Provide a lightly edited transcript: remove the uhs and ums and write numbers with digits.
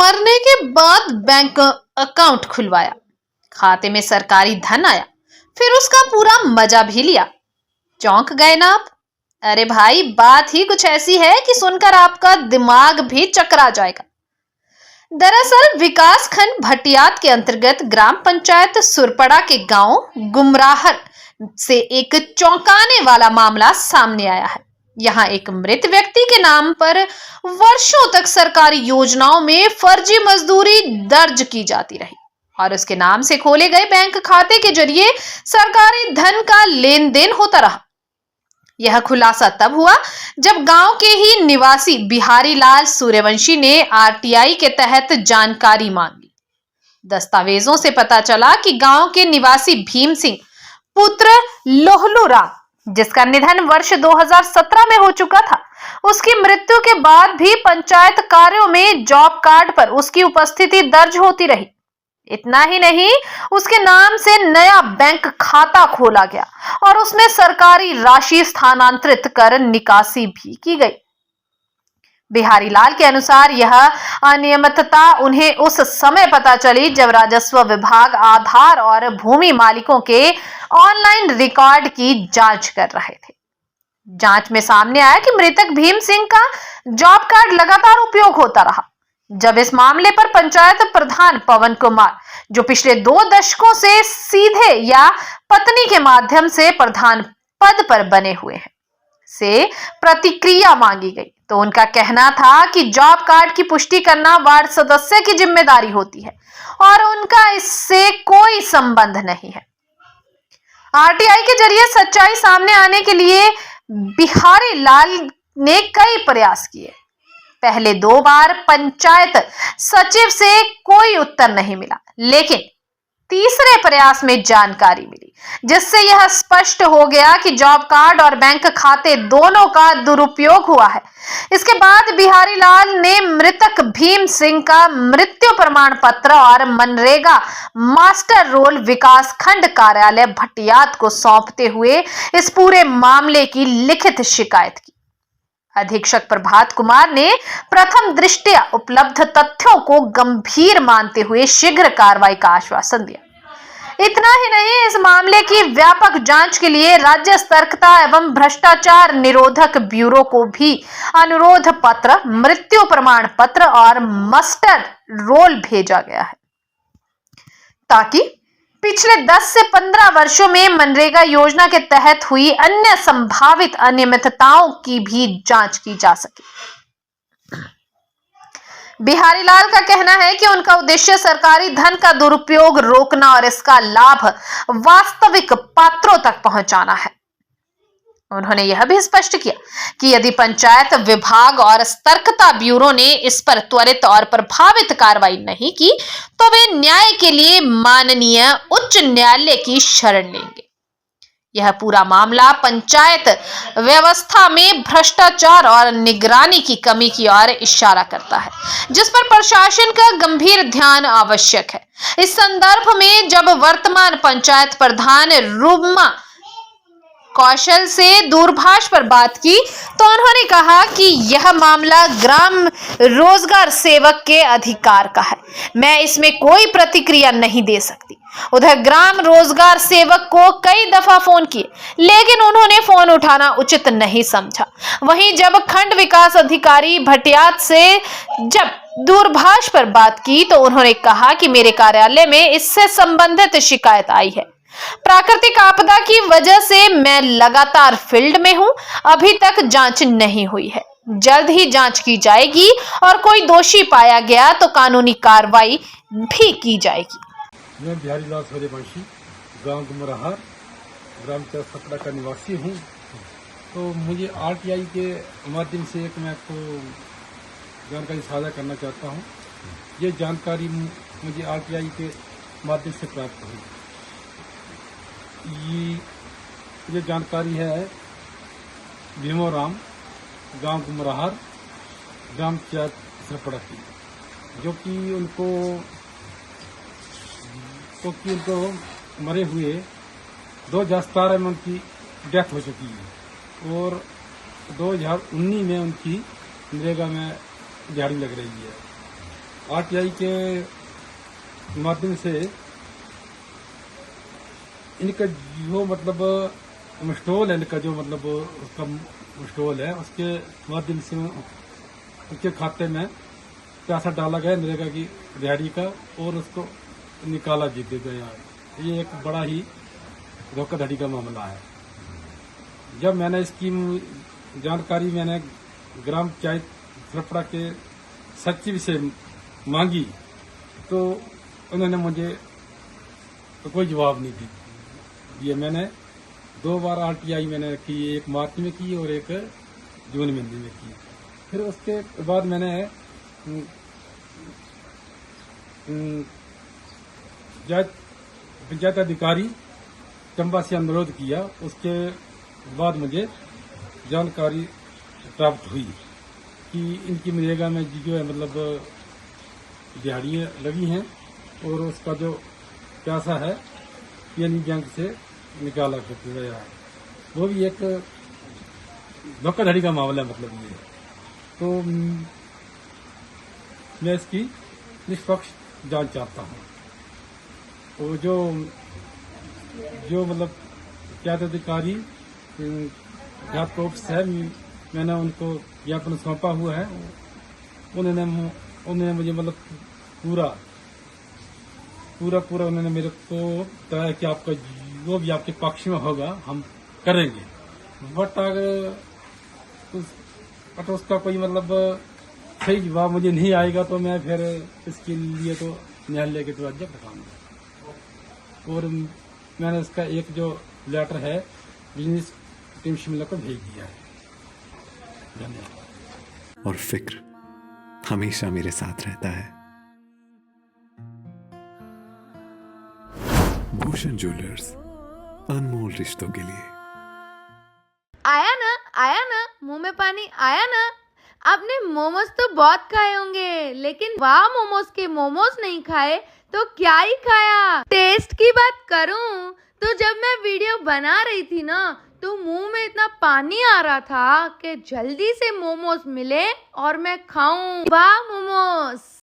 मरने के बाद बैंक अकाउंट खुलवाया, खाते में सरकारी धन आया, फिर उसका पूरा मजा भी लिया। चौंक गए ना आप? अरे भाई, बात ही कुछ ऐसी है कि सुनकर आपका दिमाग भी चकरा जाएगा। दरअसल विकास खंड भटियात के अंतर्गत ग्राम पंचायत सुरपड़ा के गांव गुमराहर से एक चौंकाने वाला मामला सामने आया है। यहाँ एक मृत व्यक्ति के नाम पर वर्षों तक सरकारी योजनाओं में फर्जी मजदूरी दर्ज की जाती रही और उसके नाम से खोले गए बैंक खाते के जरिए सरकारी धन का लेन देन होता रहा। यह खुलासा तब हुआ जब गांव के ही निवासी बिहारी लाल सूर्यवंशी ने आरटीआई के तहत जानकारी मांगी। दस्तावेजों से पता चला कि गांव के निवासी भीम सिंह पुत्र लोहलू राम, जिसका निधन वर्ष 2017 में हो चुका था, उसकी मृत्यु के बाद भी पंचायत कार्यों में जॉब कार्ड पर उसकी उपस्थिति दर्ज होती रही। इतना ही नहीं, उसके नाम से नया बैंक खाता खोला गया और उसमें सरकारी राशि स्थानांतरित कर निकासी भी की गई। बिहारी लाल के अनुसार यह अनियमितता उन्हें उस समय पता चली जब राजस्व विभाग आधार और भूमि मालिकों के ऑनलाइन रिकॉर्ड की जांच कर रहे थे। जांच में सामने आया कि मृतक भीम सिंह का जॉब कार्ड लगातार उपयोग होता रहा। जब इस मामले पर पंचायत प्रधान पवन कुमार, जो पिछले 2 दशकों से सीधे या पत्नी के माध्यम से प्रधान पद पर बने हुए हैं, से प्रतिक्रिया मांगी गई तो उनका कहना था कि जॉब कार्ड की पुष्टि करना वार्ड सदस्य की जिम्मेदारी होती है और उनका इससे कोई संबंध नहीं है। आरटीआई के जरिए सच्चाई सामने आने के लिए बिहारी लाल ने कई प्रयास किए। पहले 2 बार पंचायत सचिव से कोई उत्तर नहीं मिला, लेकिन तीसरे प्रयास में जानकारी मिली, जिससे यह स्पष्ट हो गया कि जॉब कार्ड और बैंक खाते दोनों का दुरुपयोग हुआ है। इसके बाद बिहारी लाल ने मृतक भीम सिंह का मृत्यु प्रमाण पत्र और मनरेगा मास्टर रोल विकास खंड कार्यालय भटियात को सौंपते हुए इस पूरे मामले की लिखित शिकायत की। अधीक्षक प्रभात कुमार ने प्रथम दृष्टया उपलब्ध तथ्यों को गंभीर मानते हुए शीघ्र कार्रवाई का आश्वासन दिया। इतना ही नहीं, इस मामले की व्यापक जांच के लिए राज्य सतर्कता एवं भ्रष्टाचार निरोधक ब्यूरो को भी अनुरोध पत्र, मृत्यु प्रमाण पत्र और मास्टर रोल भेजा गया है, ताकि पिछले 10 से 15 वर्षों में मनरेगा योजना के तहत हुई अन्य संभावित अनियमितताओं की भी जांच की जा सके। बिहारी लाल का कहना है कि उनका उद्देश्य सरकारी धन का दुरुपयोग रोकना और इसका लाभ वास्तविक पात्रों तक पहुंचाना है। उन्होंने यह भी स्पष्ट किया कि यदि पंचायत विभाग और सतर्कता ब्यूरो ने इस पर त्वरित और प्रभावित कार्रवाई नहीं की तो वे न्याय के लिए माननीय उच्च न्यायालय की शरण लेंगे। यह पूरा मामला पंचायत व्यवस्था में भ्रष्टाचार और निगरानी की कमी की ओर इशारा करता है, जिस पर प्रशासन का गंभीर ध्यान आवश्यक है। इस संदर्भ में जब वर्तमान पंचायत प्रधान रूमा कौशल से दूरभाष पर बात की तो उन्होंने कहा कि यह मामला ग्राम रोजगार सेवक के अधिकार का है, मैं इसमें कोई प्रतिक्रिया नहीं दे सकती। उधर ग्राम रोजगार सेवक को कई दफा फोन किए, लेकिन उन्होंने फोन उठाना उचित नहीं समझा। वहीं जब खंड विकास अधिकारी भटियात से जब दूरभाष पर बात की तो उन्होंने कहा कि मेरे कार्यालय में इससे संबंधित शिकायत आई है। प्राकृतिक आपदा की वजह से मैं लगातार फील्ड में हूं, अभी तक जांच नहीं हुई है, जल्द ही जांच की जाएगी और कोई दोषी पाया गया तो कानूनी कार्रवाई भी की जाएगी। मैं बिहारी लाल सूर्यवंशी गांव गुमराहर ग्राम सुरपड़ा का निवासी हूं। तो मुझे आरटीआई के माध्यम से एक मैं आपको जानकारी साझा करना चाहता हूं। ये जानकारी मुझे आरटीआई के माध्यम से प्राप्त हुई। ये जानकारी है भीमो राम गांव गुमराहर ग्राम पंचायत सुरपड़ा की, जो कि उनको मरे हुए 2017 में उनकी डेथ हो चुकी है और 2019 में उनकी मनरेगा में दिहाड़ी लग रही है। आरटीआई के माध्यम से इनका जो मतलब स्टॉल है, इनका जो मतलब उसका स्टॉल है, उसके माध्यम से उसके खाते में पैसा डाला गया नरेगा की दिहाड़ी का और उसको निकाला जीते गया। ये एक बड़ा ही धोखाधड़ी का मामला है। जब मैंने इसकी जानकारी मैंने ग्राम पंचायत सरपड़ा के सचिव से मांगी तो उन्होंने मुझे कोई जवाब नहीं दिया। मैंने 2 बार आरटीआई मैंने की, एक मार्च में की और एक जून महीने में की। फिर उसके बाद मैंने पंचायत अधिकारी चंबा से अनुरोध किया। उसके बाद मुझे जानकारी प्राप्त हुई कि इनकी मनरेगा में जो है मतलब दिहाड़ियाँ लगी हैं और उसका जो पैसा है पीएनबी बैंक से निकाला गया है। वो भी एक धोखाधड़ी का मामला है मतलब ये। तो मैं इसकी निष्पक्ष जांच चाहता हूँ। तो जो मतलब पंचायत अधिकारी ऑफिस है, मैंने उनको ज्ञापन सौंपा हुआ है। उन्होंने मुझे मतलब पूरा उन्होंने मेरे को बताया कि आपका जो भी आपके पक्ष में होगा हम करेंगे। बट अगर उसका कोई मतलब सही जवाब मुझे नहीं आएगा तो मैं फिर इसके लिए तो न्यायालय के दरवाजे खटकाऊंगा। और मैंने इसका एक जो लेटर है बिजनेस टीम शिमला को भेज दिया है। धन्यवाद। और फिक्र हमेशा मेरे साथ रहता है। भूषण ज्वेलर्स, अनमोल रिश्तों के लिए। आया ना मुंह में पानी आया ना। आपने मोमोज तो बहुत खाए होंगे, लेकिन वाह मोमोज के मोमोज नहीं खाए तो क्या ही खाया। टेस्ट की बात करूं तो जब मैं वीडियो बना रही थी ना तो मुंह में इतना पानी आ रहा था कि जल्दी से मोमोज मिले और मैं खाऊं। वाह मोमोज।